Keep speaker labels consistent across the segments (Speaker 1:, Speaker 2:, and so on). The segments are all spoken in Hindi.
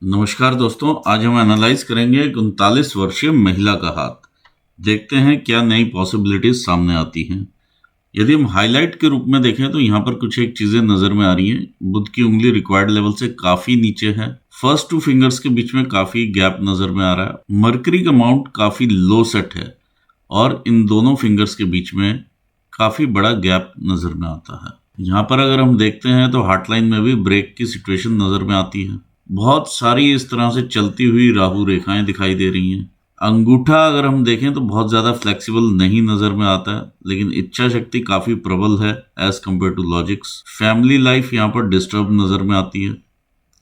Speaker 1: नमस्कार दोस्तों, आज हम एनालाइज करेंगे एक 39 वर्षीय महिला का हाथ। देखते हैं क्या नई पॉसिबिलिटीज सामने आती हैं। यदि हम हाईलाइट के रूप में देखें तो यहाँ पर कुछ एक चीजें नजर में आ रही हैं। बुध की उंगली रिक्वायर्ड लेवल से काफी नीचे है। फर्स्ट टू फिंगर्स के बीच में काफी गैप नजर में आ रहा है। मर्करी का माउंट काफी लो सेट है और इन दोनों फिंगर्स के बीच में काफी बड़ा गैप नजर में आता है। यहाँ पर अगर हम देखते हैं तो हार्टलाइन में भी ब्रेक की सिचुएशन नजर में आती है। बहुत सारी इस तरह से चलती हुई राहु रेखाएं दिखाई दे रही हैं। अंगूठा अगर हम देखें तो बहुत ज्यादा फ्लेक्सिबल नहीं नजर में आता है, लेकिन इच्छा शक्ति काफी प्रबल है as compare to logics. Family life यहाँ पर डिस्टर्ब नजर में आती है।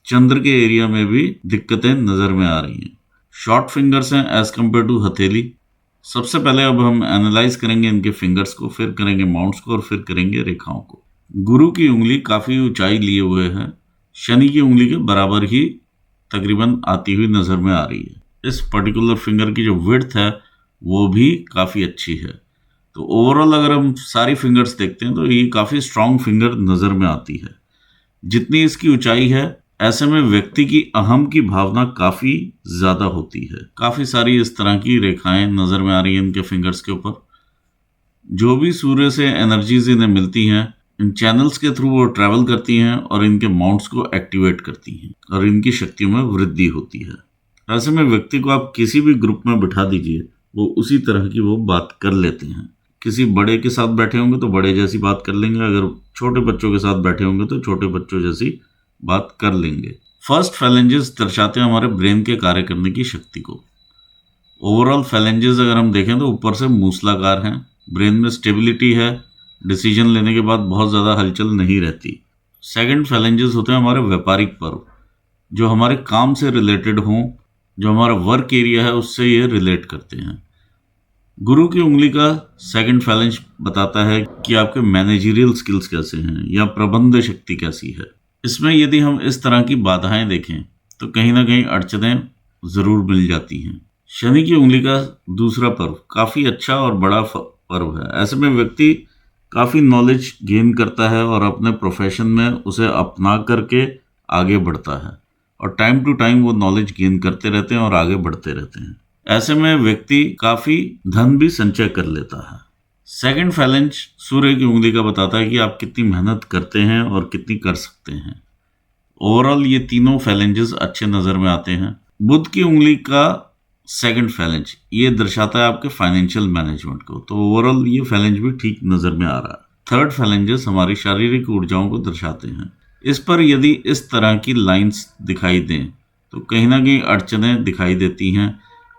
Speaker 1: चंद्र के एरिया में भी दिक्कतें नजर में आ रही हैं। शॉर्ट फिंगर्स हैं एज कम्पेयर टू हथेली। सबसे पहले अब हम एनालाइज करेंगे इनके फिंगर्स को, फिर करेंगे माउंट्स को और फिर करेंगे रेखाओं को। गुरु की उंगली काफी ऊंचाई लिए हुए है, शनि की उंगली के बराबर ही तकरीबन आती हुई नजर में आ रही है। इस पर्टिकुलर फिंगर की जो विड्थ है वो भी काफी अच्छी है। तो ओवरऑल अगर हम सारी फिंगर्स देखते हैं तो ये काफी स्ट्रांग फिंगर नजर में आती है। जितनी इसकी ऊंचाई है, ऐसे में व्यक्ति की अहम की भावना काफी ज्यादा होती है। काफी सारी इस तरह की रेखाएं नजर में आ रही हैं इनके फिंगर्स के ऊपर। जो भी सूर्य से एनर्जीज इन्हें मिलती हैं, इन चैनल्स के थ्रू वो ट्रैवल करती हैं और इनके माउंट्स को एक्टिवेट करती हैं और इनकी शक्तियों में वृद्धि होती है। ऐसे में व्यक्ति को आप किसी भी ग्रुप में बिठा दीजिए, वो उसी तरह की वो बात कर लेते हैं। किसी बड़े के साथ बैठे होंगे तो बड़े जैसी बात कर लेंगे, अगर छोटे बच्चों के साथ बैठे होंगे तो छोटे बच्चों जैसी बात कर लेंगे। फर्स्ट फैलेंजेस दर्शाते हैं हमारे ब्रेन के कार्य करने की शक्ति को। ओवरऑल फैलेंजेस अगर हम देखें तो ऊपर से मूसलाकार हैं, ब्रेन में स्टेबिलिटी है, डिसीजन लेने के बाद बहुत ज़्यादा हलचल नहीं रहती। सेकंड फैलेंजेस होते हैं हमारे व्यापारिक पर्व, जो हमारे काम से रिलेटेड हों, जो हमारा वर्क एरिया है उससे ये रिलेट करते हैं। गुरु की उंगली का सेकंड फैलेंज बताता है कि आपके मैनेजरियल स्किल्स कैसे हैं या प्रबंध शक्ति कैसी है। इसमें यदि हम इस तरह की बाधाएं देखें तो कहीं ना कहीं अड़चनें ज़रूर मिल जाती हैं। शनि की उंगली का दूसरा पर्व काफ़ी अच्छा और बड़ा पर्व है। ऐसे में व्यक्ति काफ़ी नॉलेज गेन करता है और अपने प्रोफेशन में उसे अपना करके आगे बढ़ता है और टाइम टू टाइम वो नॉलेज गेन करते रहते हैं और आगे बढ़ते रहते हैं। ऐसे में व्यक्ति काफ़ी धन भी संचय कर लेता है। सेकंड फैलेंज सूर्य की उंगली का बताता है कि आप कितनी मेहनत करते हैं और कितनी कर सकते हैं। ओवरऑल ये तीनों फैलेंजेस अच्छे नज़र में आते हैं। बुध की उंगली का सेकंड फैलेंज ये दर्शाता है आपके फाइनेंशियल मैनेजमेंट को, तो ओवरऑल ये फैलेंज भी ठीक नज़र में आ रहा है। थर्ड फैलेंजेस हमारी शारीरिक ऊर्जाओं को दर्शाते हैं। इस पर यदि इस तरह की लाइंस दिखाई दें तो कहीं ना कहीं अड़चनें दिखाई देती हैं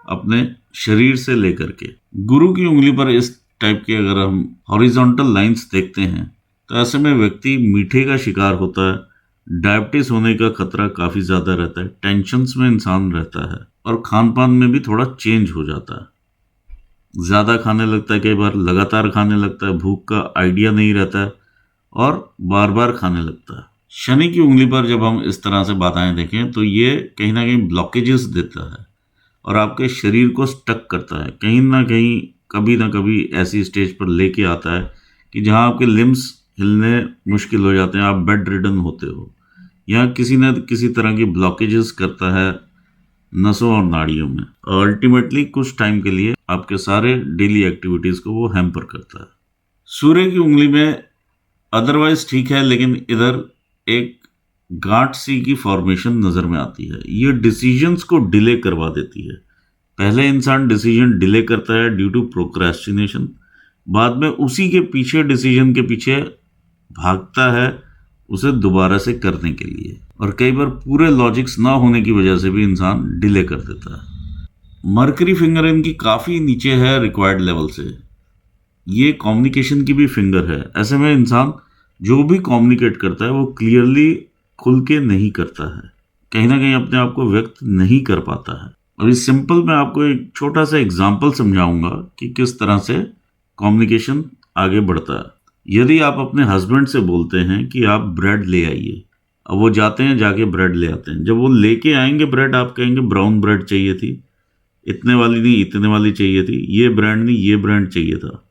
Speaker 1: अपने शरीर से लेकर के। गुरु की उंगली पर इस टाइप के अगर हम हॉरिजॉन्टल लाइंस देखते हैं तो ऐसे में व्यक्ति मीठे का शिकार होता है, डायबिटीज होने का खतरा काफ़ी ज़्यादा रहता है, टेंशन्स में इंसान रहता है और खान पान में भी थोड़ा चेंज हो जाता है। ज़्यादा खाने लगता है, कई बार लगातार खाने लगता है, भूख का आइडिया नहीं रहता है और बार बार खाने लगता है। शनि की उंगली पर जब हम इस तरह से बाधाएं देखें तो ये कहीं ना कहीं ब्लॉकेजेस देता है और आपके शरीर को स्टक करता है। कहीं ना कभी ऐसी स्टेज पर लेके आता है कि जहां आपके लिम्स हिलने मुश्किल हो जाते हैं, आप बेड रिडन होते हो, या किसी न किसी तरह की ब्लॉकेजेस करता है नसों और नाड़ियों में, और अल्टीमेटली कुछ टाइम के लिए आपके सारे डेली एक्टिविटीज को वो हैम्पर करता है। सूर्य की उंगली में अदरवाइज ठीक है, लेकिन इधर एक गांठ सी की फॉर्मेशन नजर में आती है। ये डिसीजंस को डिले करवा देती है। पहले इंसान डिसीजन डिले करता है ड्यू टू प्रोक्रेस्टिनेशन, बाद में उसी के पीछे डिसीजन के पीछे भागता है उसे दोबारा से करने के लिए, और कई बार पूरे लॉजिक्स ना होने की वजह से भी इंसान डिले कर देता है। मर्करी फिंगर इनकी काफ़ी नीचे है रिक्वायर्ड लेवल से। ये कम्युनिकेशन की भी फिंगर है। ऐसे में इंसान जो भी कम्युनिकेट करता है वो क्लियरली खुल के नहीं करता है, कहीं ना कहीं अपने आप को व्यक्त नहीं कर पाता है। और इस सिंपल मैं आपको एक छोटा सा एग्जाम्पल समझाऊंगा कि किस तरह से कम्युनिकेशन आगे बढ़ता है। यदि आप अपने हस्बैंड से बोलते हैं कि आप ब्रेड ले आइए, अब वो जाते हैं, जाके ब्रेड ले आते हैं। जब वो लेके आएंगे ब्रेड, आप कहेंगे ब्राउन ब्रेड चाहिए थी, इतने वाली नहीं इतने वाली चाहिए थी, ये ब्रांड नहीं ये ब्रांड चाहिए था।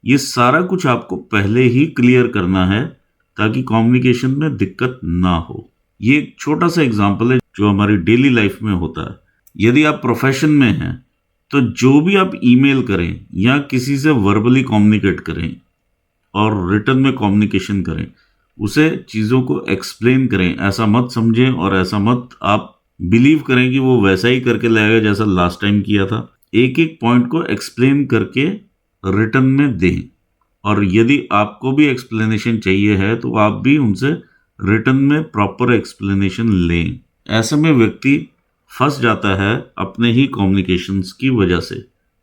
Speaker 1: ये सारा कुछ आपको पहले ही क्लियर करना है ताकि कम्युनिकेशन में दिक्कत ना हो। ये एक छोटा सा एग्जाम्पल है जो हमारी डेली लाइफ में होता है। यदि आप प्रोफेशन में हैं तो जो भी आप ईमेल करें या किसी से वर्बली कम्युनिकेट करें और रिटर्न में कम्युनिकेशन करें, उसे चीज़ों को एक्सप्लेन करें। ऐसा मत समझें और ऐसा मत आप बिलीव करें कि वो वैसा ही करके लाएगा जैसा लास्ट टाइम किया था। एक एक पॉइंट को एक्सप्लेन करके रिटर्न में दें, और यदि आपको भी एक्सप्लेनेशन चाहिए है तो आप भी उनसे रिटर्न में प्रॉपर एक्सप्लेनेशन लें। ऐसे में व्यक्ति फंस जाता है अपने ही कम्युनिकेशंस की वजह से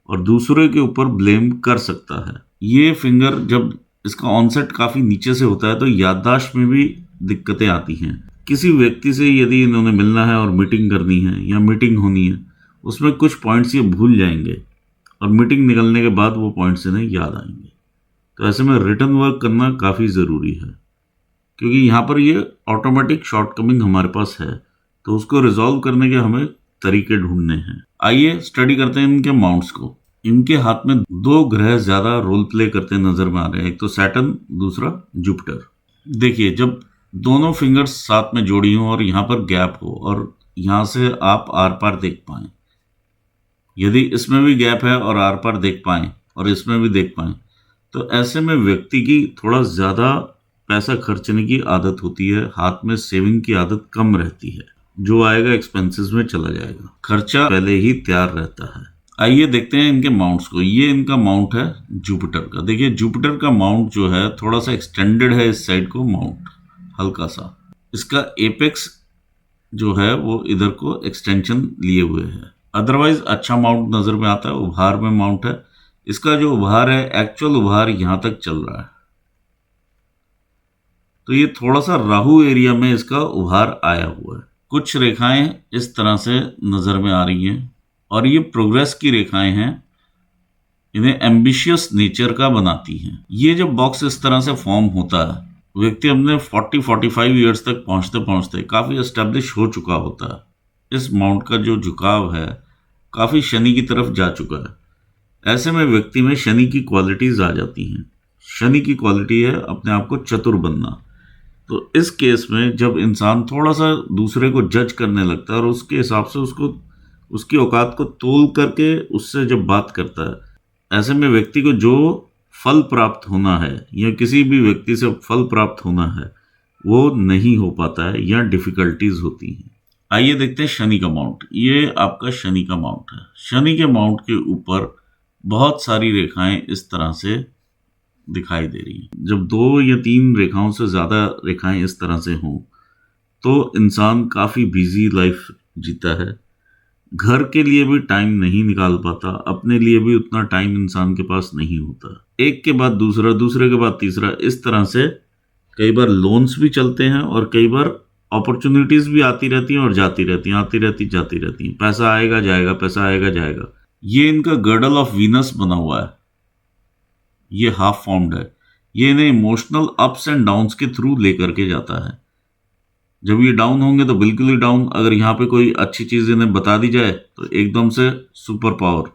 Speaker 1: और दूसरे के ऊपर ब्लेम कर सकता है। ये फिंगर जब इसका ऑनसेट काफ़ी नीचे से होता है तो याददाश्त में भी दिक्कतें आती हैं। किसी व्यक्ति से यदि इन्होंने मिलना है और मीटिंग करनी है या मीटिंग होनी है, उसमें कुछ पॉइंट्स ये भूल जाएंगे और मीटिंग निकलने के बाद वो पॉइंट्स इन्हें याद आएंगे। तो ऐसे में रिटर्न वर्क करना काफ़ी ज़रूरी है, क्योंकि यहाँ पर ये ऑटोमेटिक शॉर्टकमिंग हमारे पास है, तो उसको रिजॉल्व करने के हमें तरीके ढूंढने हैं। आइए स्टडी करते हैं इनके माउंट्स को। इनके हाथ में दो ग्रह ज़्यादा रोल प्ले करते नज़र में आ रहे हैं, एक तो सैटर्न, दूसरा जुपिटर। देखिए, जब दोनों फिंगर्स साथ में जोड़ी हों और यहाँ पर गैप हो और यहाँ से आप आर पार देख पाएँ, यदि इसमें भी गैप है और आर पार देख पाएँ और इसमें भी देख पाएँ, तो ऐसे में व्यक्ति की थोड़ा ज़्यादा पैसा खर्चने की आदत होती है, हाथ में सेविंग की आदत कम रहती है। जो आएगा एक्सपेंसेस में चला जाएगा, खर्चा पहले ही तैयार रहता है। आइए देखते हैं इनके माउंट्स को। ये इनका माउंट है जुपिटर का। देखिए, जुपिटर का माउंट जो है थोड़ा सा एक्सटेंडेड है, इस साइड को माउंट हल्का सा। इसका एपेक्स जो है वो इधर को एक्सटेंशन लिए हुए है। अदरवाइज अच्छा माउंट नज़र में आता है। उभार में माउंट है। इसका जो उभार है, एक्चुअल उभार यहां तक चल रहा है, तो ये थोड़ा सा राहु एरिया में इसका उभार आया हुआ है। कुछ रेखाएं इस तरह से नज़र में आ रही हैं और ये प्रोग्रेस की रेखाएं हैं, इन्हें एम्बिशियस नेचर का बनाती हैं। ये जब बॉक्स इस तरह से फॉर्म होता है, व्यक्ति अपने 40-45 ईयर्स तक पहुंचते पहुंचते काफ़ी एस्टेब्लिश हो चुका होता है। इस माउंट का जो झुकाव है काफ़ी शनि की तरफ जा चुका है। ऐसे में व्यक्ति में शनि की क्वालिटीज़ आ जाती हैं। शनि की क्वालिटी है अपने आप को चतुर बनना। तो इस केस में जब इंसान थोड़ा सा दूसरे को जज करने लगता है और उसके हिसाब से उसको उसकी औकात को तोल करके उससे जब बात करता है, ऐसे में व्यक्ति को जो फल प्राप्त होना है या किसी भी व्यक्ति से फल प्राप्त होना है वो नहीं हो पाता है या डिफ़िकल्टीज होती हैं। आइए देखते हैं शनि का माउंट। ये आपका शनि का माउंट है। शनि के माउंट के ऊपर बहुत सारी रेखाएं इस तरह से दिखाई दे रही हैं। जब 2 या 3 रेखाओं से ज़्यादा रेखाएं इस तरह से हों तो इंसान काफ़ी बिजी लाइफ जीता है। घर के लिए भी टाइम नहीं निकाल पाता, अपने लिए भी उतना टाइम इंसान के पास नहीं होता। एक के बाद दूसरा, दूसरे के बाद तीसरा, इस तरह से कई बार लोन्स भी चलते हैं और कई बार अपॉर्चुनिटीज़ भी आती रहती हैं और जाती रहती हैं, आती रहती जाती रहती हैं। पैसा आएगा जाएगा, पैसा आएगा जाएगा। ये इनका गर्डल ऑफ वीनस बना हुआ है, ये हाफ फॉर्म्ड है। ये इन्हें इमोशनल अप्स एंड डाउन्स के थ्रू लेकर के जाता है। जब ये डाउन होंगे तो बिल्कुल ही डाउन। अगर यहाँ पे कोई अच्छी चीज़ इन्हें बता दी जाए तो एकदम से सुपर पावर।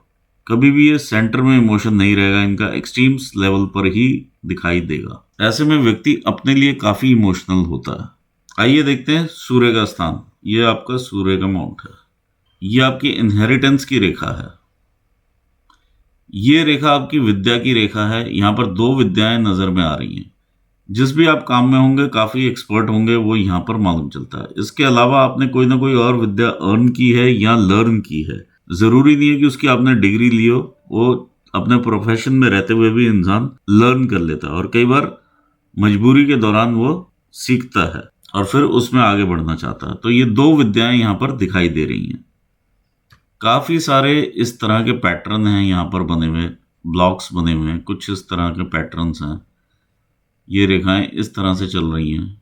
Speaker 1: कभी भी ये सेंटर में इमोशन नहीं रहेगा, इनका एक्सट्रीम्स लेवल पर ही दिखाई देगा। ऐसे में व्यक्ति अपने लिए काफ़ी इमोशनल होता है। आइए देखते हैं सूर्य का स्थान। ये आपका सूर्य का माउंट है। ये आपकी इनहेरिटेंस की रेखा है। ये रेखा आपकी विद्या की रेखा है। यहाँ पर 2 विद्याएं नज़र में आ रही हैं। जिस भी आप काम में होंगे काफ़ी एक्सपर्ट होंगे, वो यहाँ पर मालूम चलता है। इसके अलावा आपने कोई ना कोई और विद्या अर्न की है या लर्न की है। ज़रूरी नहीं है कि उसकी आपने डिग्री ली हो, वो अपने प्रोफेशन में रहते हुए भी इंसान लर्न कर लेता है और कई बार मजबूरी के दौरान वो सीखता है और फिर उसमें आगे बढ़ना चाहता है। तो ये 2 विद्याएं यहाँ पर दिखाई दे रही हैं। काफ़ी सारे इस तरह के पैटर्न हैं यहाँ पर बने हुए, ब्लॉक्स बने हुए हैं। कुछ इस तरह के पैटर्न्स हैं। ये रेखाएं इस तरह से चल रही हैं।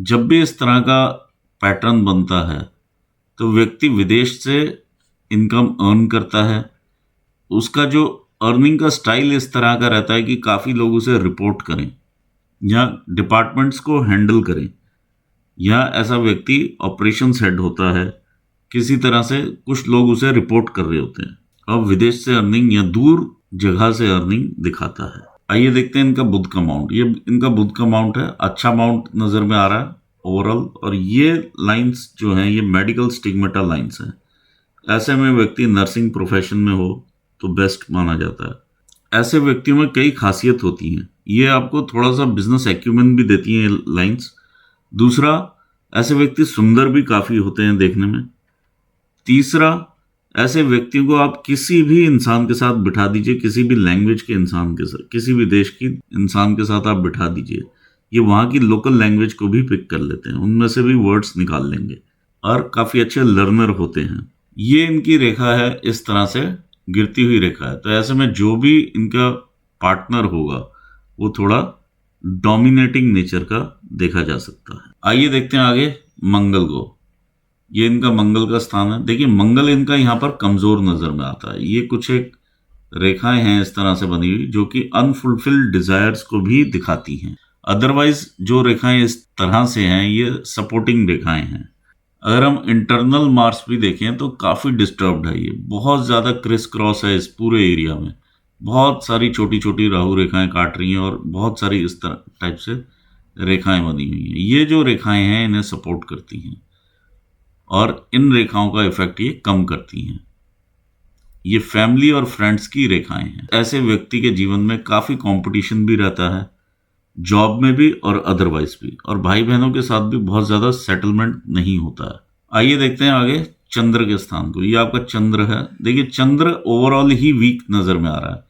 Speaker 1: जब भी इस तरह का पैटर्न बनता है तो व्यक्ति विदेश से इनकम अर्न करता है। उसका जो अर्निंग का स्टाइल इस तरह का रहता है कि काफ़ी लोग उसे रिपोर्ट करें या डिपार्टमेंट्स को हैंडल करें, या ऐसा व्यक्ति ऑपरेशंस हेड होता है। किसी तरह से कुछ लोग उसे रिपोर्ट कर रहे होते हैं और विदेश से अर्निंग या दूर जगह से अर्निंग दिखाता है। आइए देखते हैं इनका बुध का माउंट। ये इनका बुध का माउंट है। अच्छा माउंट नज़र में आ रहा है। ओवरऑल, और ये लाइंस जो हैं ये मेडिकल स्टिग्मेटा लाइंस हैं। ऐसे में व्यक्ति नर्सिंग प्रोफेशन में हो तो बेस्ट माना जाता है। ऐसे व्यक्तियों में कई खासियत होती हैं, ये आपको थोड़ा सा बिजनेस एक्यूमेन भी देती हैं लाइंस। दूसरा, ऐसे व्यक्ति सुंदर भी काफ़ी होते हैं देखने में। तीसरा, ऐसे व्यक्तियों को आप किसी भी इंसान के साथ बिठा दीजिए, किसी भी लैंग्वेज के इंसान के साथ, किसी भी देश की इंसान के साथ आप बिठा दीजिए, ये वहाँ की लोकल लैंग्वेज को भी पिक कर लेते हैं, उनमें से भी वर्ड्स निकाल लेंगे और काफ़ी अच्छे लर्नर होते हैं। ये इनकी रेखा है, इस तरह से गिरती हुई रेखा है। तो ऐसे में जो भी इनका पार्टनर होगा वो थोड़ा डोमिनेटिंग नेचर का देखा जा सकता है। आइए देखते हैं आगे मंगल को। ये इनका मंगल का स्थान है। देखिए मंगल इनका यहाँ पर कमजोर नजर में आता है। ये कुछ एक रेखाएं हैं इस तरह से बनी हुई जो कि अनफुलफिल्ड डिजायर्स को भी दिखाती हैं। अदरवाइज जो रेखाएं इस तरह से हैं ये सपोर्टिंग रेखाएं हैं। अगर हम इंटरनल मार्स भी देखें तो काफ़ी डिस्टर्ब्ड है, ये बहुत ज़्यादा क्रिस क्रॉस है इस पूरे एरिया में। बहुत सारी छोटी छोटी राहु रेखाएं काट रही हैं और बहुत सारी इस तरह टाइप से रेखाएं बनी हुई हैं। ये जो रेखाएं हैं इन्हें सपोर्ट करती हैं और इन रेखाओं का इफेक्ट ये कम करती हैं। ये फैमिली और फ्रेंड्स की रेखाएं हैं। ऐसे व्यक्ति के जीवन में काफ़ी कंपटीशन भी रहता है, जॉब में भी और अदरवाइज भी, और भाई बहनों के साथ भी बहुत ज़्यादा सेटलमेंट नहीं होता है। आइए देखते हैं आगे चंद्र के स्थान को। ये आपका चंद्र है। देखिए चंद्र ओवरऑल ही वीक नज़र में आ रहा है।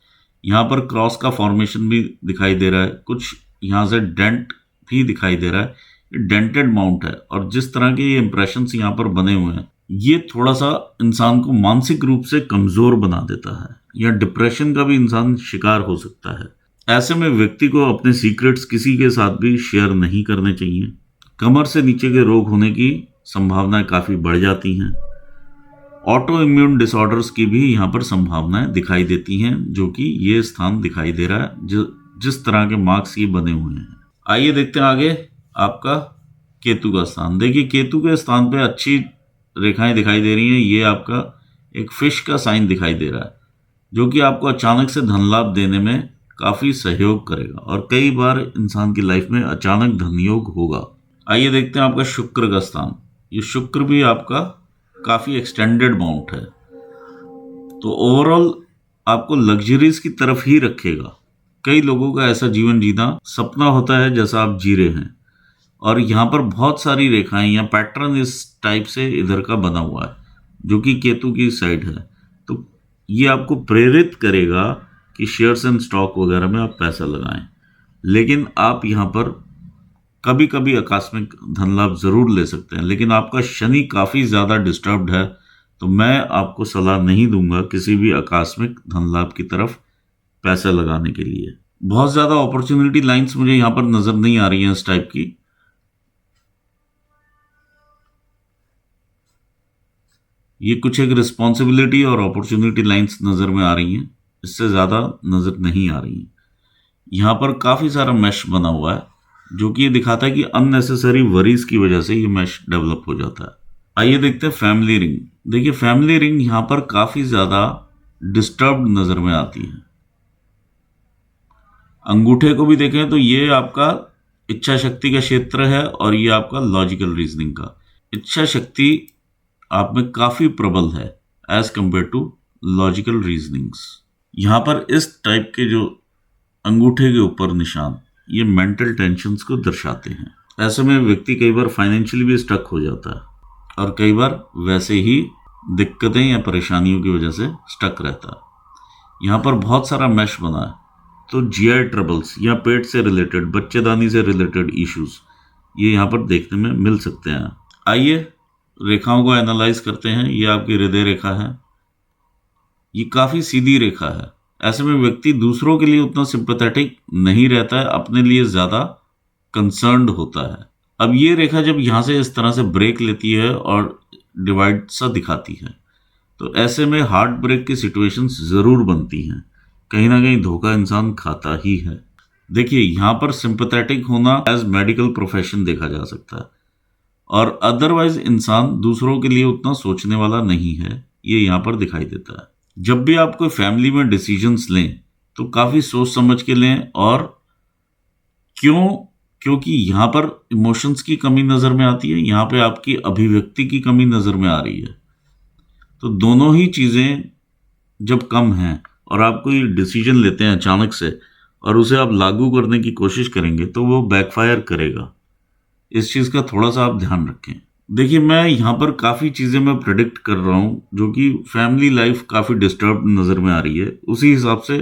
Speaker 1: यहाँ पर क्रॉस का फॉर्मेशन भी दिखाई दे रहा है, कुछ यहाँ से डेंट भी दिखाई दे रहा है। डेंटेड माउंट है और जिस तरह के ये इंप्रेशंस यहाँ पर बने हुए हैं ये थोड़ा सा इंसान को मानसिक रूप से कमजोर बना देता है, या डिप्रेशन का भी इंसान शिकार हो सकता है। ऐसे में व्यक्ति को अपने सीक्रेट्स किसी के साथ भी शेयर नहीं करने चाहिए। कमर से नीचे के रोग होने की संभावनाएं काफ़ी बढ़ जाती हैं। ऑटो इम्यून डिसऑर्डर्स की भी यहाँ पर संभावनाएं दिखाई देती हैं, जो कि ये स्थान दिखाई दे रहा है जिस तरह के मार्क्स ये बने हुए हैं। आइए देखते हैं आगे आपका केतु का स्थान। देखिए केतु के स्थान पे अच्छी रेखाएं दिखाई दे रही हैं। ये आपका एक फिश का साइन दिखाई दे रहा है जो कि आपको अचानक से धन लाभ देने में काफ़ी सहयोग करेगा और कई बार इंसान की लाइफ में अचानक धन योग होगा। आइए देखते हैं आपका शुक्र का स्थान। ये शुक्र भी आपका काफ़ी एक्सटेंडेड माउंट है, तो ओवरऑल आपको लग्जरीज की तरफ ही रखेगा। कई लोगों का ऐसा जीवन जीना सपना होता है जैसा आप जी रहे हैं, और यहाँ पर बहुत सारी रेखाएं या पैटर्न इस टाइप से इधर का बना हुआ है जो कि केतु की साइड है। तो ये आपको प्रेरित करेगा कि शेयर्स एंड स्टॉक वगैरह में आप पैसा लगाएं, लेकिन आप यहाँ पर कभी कभी आकस्मिक धन लाभ ज़रूर ले सकते हैं। लेकिन आपका शनि काफ़ी ज़्यादा डिस्टर्ब्ड है, तो मैं आपको सलाह नहीं दूंगा किसी भी आकस्मिक धन लाभ की तरफ पैसा लगाने के लिए। बहुत ज़्यादा अपॉर्चुनिटी लाइंस मुझे यहाँ पर नज़र नहीं आ रही हैं इस टाइप की। ये कुछ एक रिस्पॉन्सिबिलिटी और अपॉर्चुनिटी लाइंस नज़र में आ रही हैं, इससे ज़्यादा नज़र नहीं आ रही हैं। यहाँ पर काफ़ी सारा मैश बना हुआ है जो कि ये दिखाता है कि अननेसेसरी वरीज की वजह से ये मैश डेवलप हो जाता है। आइए देखते हैं फैमिली रिंग। देखिए फैमिली रिंग यहाँ पर काफ़ी ज़्यादा डिस्टर्ब्ड नज़र में आती है। अंगूठे को भी देखें तो ये आपका इच्छा शक्ति का क्षेत्र है और ये आपका लॉजिकल रीजनिंग का। इच्छा शक्ति आप में काफ़ी प्रबल है as compare to logical reasonings. यहाँ पर इस टाइप के जो अंगूठे के ऊपर निशान ये मेंटल टेंशन्स को दर्शाते हैं। ऐसे में व्यक्ति कई बार फाइनेंशियली भी स्टक हो जाता है और कई बार वैसे ही दिक्कतें या परेशानियों की वजह से स्टक रहता है। यहाँ पर बहुत सारा मैश बना है, तो जीआई ट्रबल्स या पेट से रिलेटेड, बच्चेदानी से रिलेटेड इश्यूज ये यहाँ पर देखने में मिल सकते हैं। आइए रेखाओं को एनालाइज करते हैं। ये आपकी हृदय रेखा है। ये काफ़ी सीधी रेखा है। ऐसे में व्यक्ति दूसरों के लिए उतना सिंपैथेटिक नहीं रहता है, अपने लिए ज़्यादा कंसर्न्ड होता है। अब ये रेखा जब यहाँ से इस तरह से ब्रेक लेती है और डिवाइड सा दिखाती है, तो ऐसे में हार्ट ब्रेक की सिचुएशंस ज़रूर बनती हैं। कहीं ना कहीं धोखा इंसान खाता ही है। देखिए यहाँ पर सिंपैथेटिक होना एज मेडिकल प्रोफेशन देखा जा सकता है, और अदरवाइज इंसान दूसरों के लिए उतना सोचने वाला नहीं है, ये यहाँ पर दिखाई देता है। जब भी आप कोई फैमिली में डिसीजंस लें तो काफ़ी सोच समझ के लें, और क्यों क्योंकि यहाँ पर इमोशंस की कमी नज़र में आती है, यहाँ पे आपकी अभिव्यक्ति की कमी नज़र में आ रही है। तो दोनों ही चीज़ें जब कम हैं और आप कोई डिसीजन लेते हैं अचानक से और उसे आप लागू करने की कोशिश करेंगे तो वो बैकफायर करेगा। इस चीज़ का थोड़ा सा आप ध्यान रखें। देखिए, मैं यहाँ पर काफ़ी चीज़ें मैं प्रेडिक्ट कर रहा हूँ जो कि फैमिली लाइफ काफ़ी डिस्टर्ब नज़र में आ रही है, उसी हिसाब से,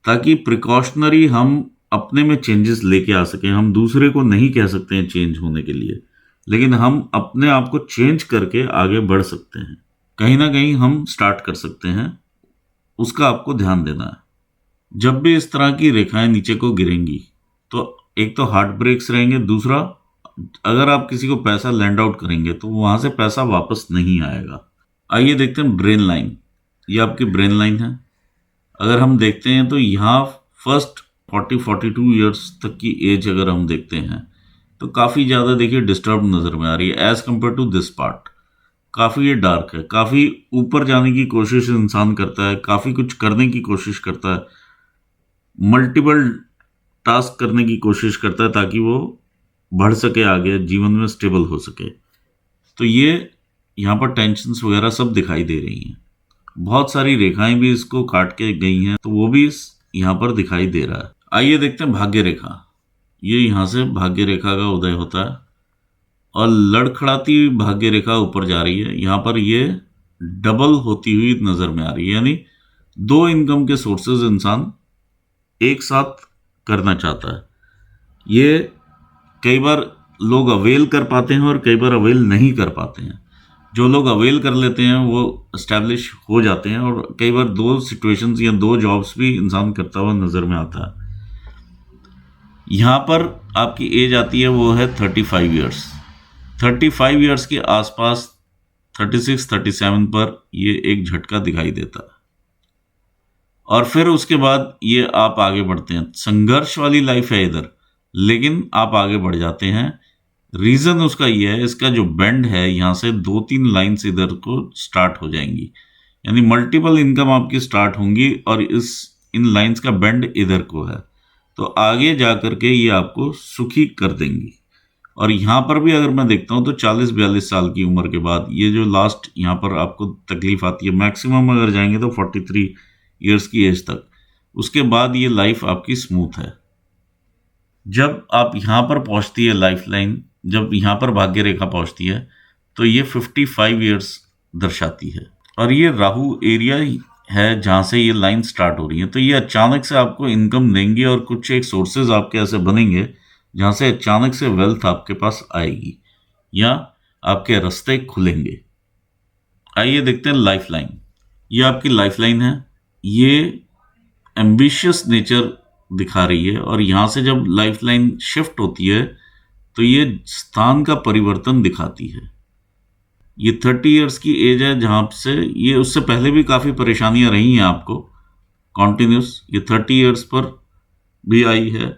Speaker 1: ताकि प्रिकॉशनरी हम अपने में चेंजेस लेके आ सकें। हम दूसरे को नहीं कह सकते हैं चेंज होने के लिए, लेकिन हम अपने आप को चेंज करके आगे बढ़ सकते हैं। कहीं ना कहीं हम स्टार्ट कर सकते हैं, उसका आपको ध्यान देना है। जब भी इस तरह की रेखाएं नीचे को गिरेंगी तो एक तो हार्ट ब्रेक्स रहेंगे, दूसरा अगर आप किसी को पैसा लैंड आउट करेंगे तो वहां से पैसा वापस नहीं आएगा। आइए देखते हैं ब्रेन लाइन। ये आपकी ब्रेन लाइन है। अगर हम देखते हैं तो यहाँ फर्स्ट 42 ईयर्स तक की एज अगर हम देखते हैं तो काफ़ी ज़्यादा देखिए डिस्टर्ब नज़र में आ रही है as compare to this part. काफ़ी ये डार्क है, काफ़ी ऊपर जाने की कोशिश इंसान करता है, काफ़ी कुछ करने की कोशिश करता है, मल्टीपल टास्क करने की कोशिश करता है ताकि वो बढ़ सके, आगे जीवन में स्टेबल हो सके। तो ये यहाँ पर टेंशन्स वगैरह सब दिखाई दे रही हैं। बहुत सारी रेखाएं भी इसको काट के गई हैं तो वो भी यहाँ पर दिखाई दे रहा है। आइए देखते हैं भाग्य रेखा। ये यहाँ से भाग्य रेखा का उदय होता है और लड़खड़ाती भाग्य रेखा ऊपर जा रही है। यहाँ पर ये डबल होती हुई नज़र में आ रही है, यानी 2 इनकम के सोर्सेज इंसान एक साथ करना चाहता है। ये कई बार लोग अवेल कर पाते हैं और कई बार अवेल नहीं कर पाते हैं। जो लोग अवेल कर लेते हैं वो एस्टैब्लिश हो जाते हैं और कई बार 2 सिचुएशंस या 2 जॉब्स भी इंसान करता हुआ नज़र में आता है। यहाँ पर आपकी एज आती है वो है 35 ईयर्स। 35 ईयर्स के आसपास 36-37 पर ये एक झटका दिखाई देता है और फिर उसके बाद ये आप आगे बढ़ते हैं। संघर्ष वाली लाइफ है इधर, लेकिन आप आगे बढ़ जाते हैं। रीज़न उसका ये है, इसका जो बेंड है यहाँ से 2-3 लाइन्स इधर को स्टार्ट हो जाएंगी, यानी मल्टीपल इनकम आपकी स्टार्ट होंगी और इन लाइन्स का बेंड इधर को है, तो आगे जा करके ये आपको सुखी कर देंगी। और यहाँ पर भी अगर मैं देखता हूँ तो 40-42 साल की उम्र के बाद ये जो लास्ट यहाँ पर आपको तकलीफ आती है, मैक्सिमम अगर जाएंगे तो 43 ईयर्स की एज तक, उसके बाद ये लाइफ आपकी स्मूथ है। जब आप यहाँ पर पहुँचती है लाइफ लाइन, जब यहाँ पर भाग्य रेखा पहुँचती है तो ये 55 ईयर्स दर्शाती है और ये राहु एरिया है जहाँ से ये लाइन स्टार्ट हो रही है। तो ये अचानक से आपको इनकम देंगे और कुछ एक सोर्सेज आपके ऐसे बनेंगे जहाँ से अचानक से वेल्थ आपके पास आएगी या आपके रास्ते खुलेंगे। आइए देखते हैं लाइफ लाइन। ये आपकी लाइफ लाइन है। ये एम्बिशियस नेचर दिखा रही है और यहाँ से जब लाइफ लाइन शिफ्ट होती है तो ये स्थान का परिवर्तन दिखाती है। ये 30 ईयर्स की एज है जहाँ से ये, उससे पहले भी काफ़ी परेशानियाँ रही हैं आपको कॉन्टिन्यूस। ये 30 ईयर्स पर भी आई है,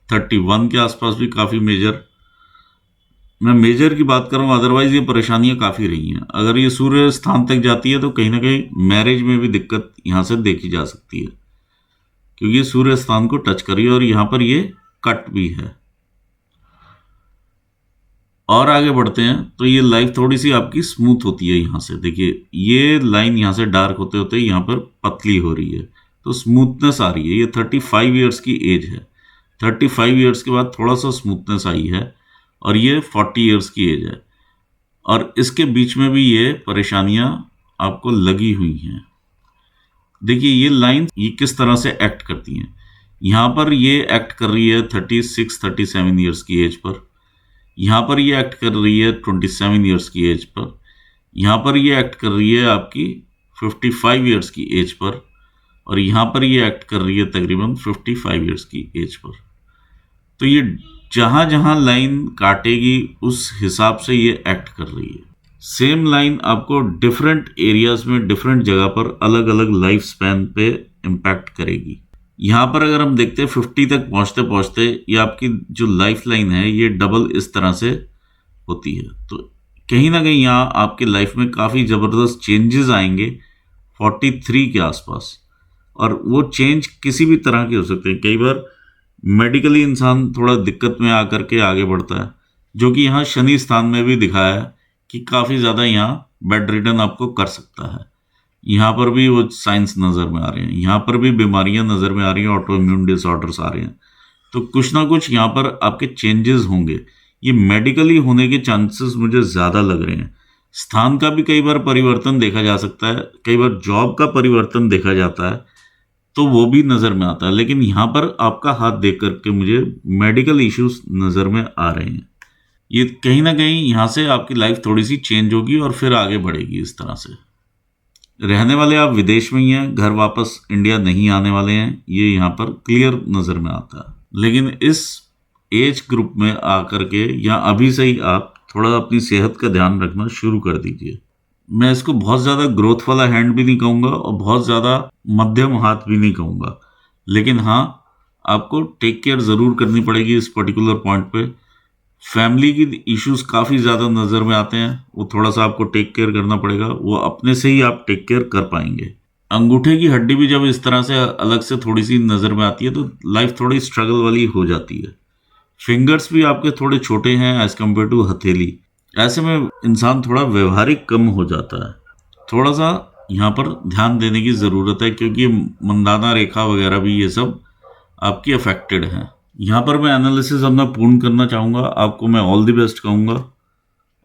Speaker 1: 31 के आसपास भी काफ़ी मेजर, मैं मेजर की बात कर रहा हूँ, अदरवाइज ये परेशानियाँ काफ़ी रही हैं। अगर ये सूर्य स्थान तक जाती है तो कहीं ना कहीं मैरिज में भी दिक्कत यहाँ से देखी जा सकती है, क्योंकि ये सूर्य स्थान को टच करी और यहाँ पर ये कट भी है। और आगे बढ़ते हैं तो ये लाइफ थोड़ी सी आपकी स्मूथ होती है। यहाँ से देखिए ये लाइन यहाँ से डार्क होते होते यहाँ पर पतली हो रही है तो स्मूथनेस आ रही है। ये 35 ईयर्स की एज है, 35 ईयर्स के बाद थोड़ा सा स्मूथनेस आई है और ये 40 ईयर्स की एज है और इसके बीच में भी ये परेशानियाँ आपको लगी हुई हैं। देखिए ये लाइन ये किस तरह से एक्ट करती हैं। यहाँ पर ये एक्ट कर रही है 36-37 ईयर्स की एज पर, यहाँ पर ये एक्ट कर रही है 27 ईयर्स की एज पर, यहाँ पर ये एक्ट कर रही है आपकी 55 ईयर्स की एज पर और यहाँ पर ये एक्ट कर रही है तकरीबन 55 ईयर्स की एज पर। तो ये जहाँ जहाँ लाइन काटेगी उस हिसाब से ये एक्ट कर रही है। सेम लाइन आपको डिफरेंट एरियाज में डिफरेंट जगह पर अलग अलग लाइफ स्पैन पे इम्पैक्ट करेगी। यहाँ पर अगर हम देखते हैं 50 तक पहुँचते पहुँचते ये आपकी जो लाइफ लाइन है ये डबल इस तरह से होती है। तो कहीं ना कहीं यहाँ आपके लाइफ में काफ़ी ज़बरदस्त चेंजेस आएंगे 43 के आसपास, और वो चेंज किसी भी तरह के हो सकते हैं। कई बार मेडिकली इंसान थोड़ा दिक्कत में आकर के आगे बढ़ता है, जो कि यहाँ शनि स्थान में भी दिखाया है कि काफ़ी ज़्यादा यहाँ बेड रिटर्न आपको कर सकता है। यहाँ पर भी वो साइंस नज़र में आ रहे हैं, यहाँ पर भी बीमारियां नज़र में आ रही हैं, ऑटो इम्यून डिसऑर्डर्स आ रहे हैं। तो कुछ ना कुछ यहाँ पर आपके चेंजेस होंगे। ये मेडिकली होने के चांसेस मुझे ज़्यादा लग रहे हैं। स्थान का भी कई बार परिवर्तन देखा जा सकता है, कई बार जॉब का परिवर्तन देखा जाता है, तो वो भी नज़र में आता है। लेकिन यहाँ पर आपका हाथ देख करके मुझे मेडिकल इश्यूज नज़र में आ रहे हैं। ये कहीं ना कहीं यहाँ से आपकी लाइफ थोड़ी सी चेंज होगी और फिर आगे बढ़ेगी इस तरह से। रहने वाले आप विदेश में ही हैं, घर वापस इंडिया नहीं आने वाले हैं, ये यहाँ पर क्लियर नज़र में आता है। लेकिन इस एज ग्रुप में आकर के या अभी से ही आप थोड़ा अपनी सेहत का ध्यान रखना शुरू कर दीजिए। मैं इसको बहुत ज़्यादा ग्रोथ वाला हैंड भी नहीं कहूँगा और बहुत ज़्यादा मध्यम हाथ भी नहीं कहूँगा, लेकिन हाँ, आपको टेक केयर ज़रूर करनी पड़ेगी इस पर्टिकुलर पॉइंट पे। फैमिली की इश्यूज काफ़ी ज़्यादा नज़र में आते हैं, वो थोड़ा सा आपको टेक केयर करना पड़ेगा, वो अपने से ही आप टेक केयर कर पाएंगे। अंगूठे की हड्डी भी जब इस तरह से अलग से थोड़ी सी नज़र में आती है तो लाइफ थोड़ी स्ट्रगल वाली हो जाती है। फिंगर्स भी आपके थोड़े छोटे हैं एज कम्पेयर टू हथेली, ऐसे में इंसान थोड़ा व्यवहारिक कम हो जाता है। थोड़ा सा यहाँ पर ध्यान देने की ज़रूरत है, क्योंकि मंदाना रेखा वगैरह भी ये सब आपकी अफेक्टेड हैं। यहाँ पर मैं एनालिसिस अपना पूर्ण करना चाहूँगा, आपको मैं ऑल द बेस्ट कहूँगा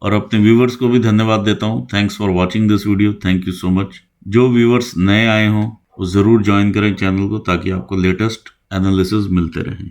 Speaker 1: और अपने व्यूवर्स को भी धन्यवाद देता हूँ। Thanks for watching this video, thank you so much. जो व्यूवर्स नए आए हों वो ज़रूर ज्वाइन करें चैनल को, ताकि आपको लेटेस्ट एनालिसिस मिलते रहें।